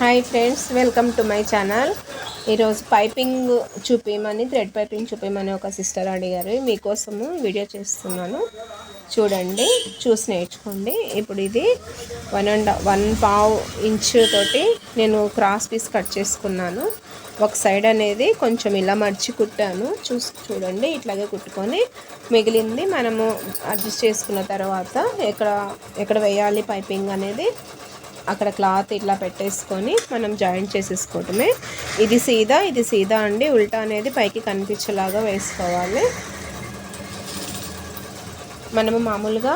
Hi friends, welcome to my channel. ఈరోజు piping చూపించమని, thread piping చూపించమని ఒక సిస్టర్ అడిగారు. మీకోసము వీడియో చేస్తున్నాను, చూడండి, చూసి నేర్చుకోండి. ఇప్పుడు ఇది 1.5 ఇంచ్ తోటి నేను క్రాస్ పీస్ కట్ చేసుకున్నాను. ఒక సైడ్ అనేది కొంచెం ఇలా మర్చి కుట్టాను. చూడండి, ఇట్లాగే కుట్టుకొని మిగిలింది మనము అడ్జస్ట్ చేసుకున్న తర్వాత ఎక్కడ వేయాలి పైపింగ్ అనేది అక్కడ క్లాత్ ఇట్లా పెట్టేసుకొని మనం జాయింట్ చేసేసుకోవటమే. ఇది సీదా అండి, ఉల్టా అనేది పైకి కనిపించేలాగా వేసుకోవాలి. మనము మామూలుగా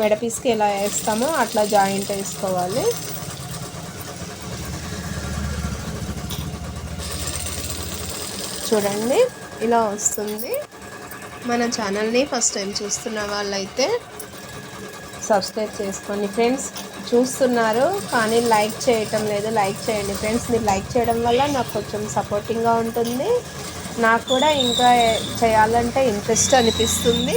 మెడపీస్కి ఎలా వేస్తామో అట్లా జాయింట్ వేసుకోవాలి. చూడండి, ఇలా వస్తుంది. మన ఛానల్ని ఫస్ట్ టైం చూస్తున్న వాళ్ళైతే సబ్స్క్రైబ్ చేసుకోండి ఫ్రెండ్స్. చూస్తున్నారు కానీ లైక్ చేయటం లేదు. లైక్ చేయండి ఫ్రెండ్స్. మీరు లైక్ చేయడం వల్ల నాకు కొంచెం సపోర్టింగ్గా ఉంటుంది. నాకు కూడా ఇంకా చేయాలంటే ఇంట్రెస్ట్ అనిపిస్తుంది.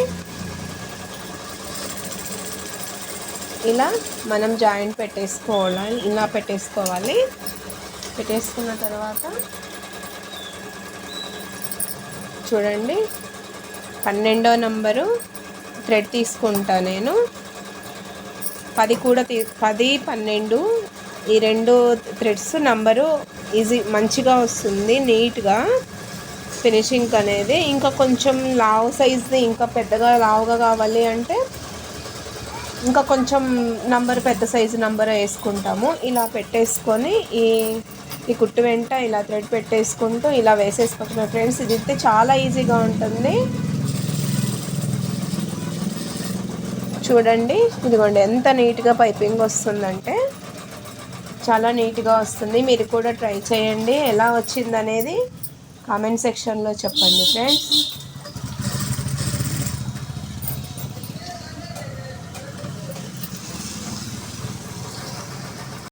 ఇలా మనం జాయింట్ పెట్టేసుకోవాలి. ఇలా పెట్టేసుకోవాలి. పెట్టేసుకున్న తర్వాత చూడండి, 12వ నంబరు థ్రెడ్ తీసుకుంటా నేను. 10 కూడా 10, 12 ఈ 2 థ్రెడ్స్ నంబరు ఈజీ మంచిగా వస్తుంది, నీట్గా ఫినిషింగ్ అనేది. ఇంకా కొంచెం లావు సైజ్ది, ఇంకా పెద్దగా లావుగా కావాలి అంటే ఇంకా కొంచెం నంబర్ పెద్ద సైజు నంబర్ వేసుకుంటాము. ఇలా పెట్టేసుకొని ఈ కుట్టు వెంట ఇలా థ్రెడ్ పెట్టేసుకుంటూ ఇలా వేసేసుకోవటమే ఫ్రెండ్స్. ఇది అయితే చాలా ఈజీగా ఉంటుంది. చూడండి, ఇదిగోండి ఎంత నీట్గా పైపింగ్ వస్తుందంటే చాలా నీట్గా వస్తుంది. మీరు కూడా ట్రై చేయండి. ఎలా వచ్చిందనేది కామెంట్ సెక్షన్లో చెప్పండి ఫ్రెండ్స్.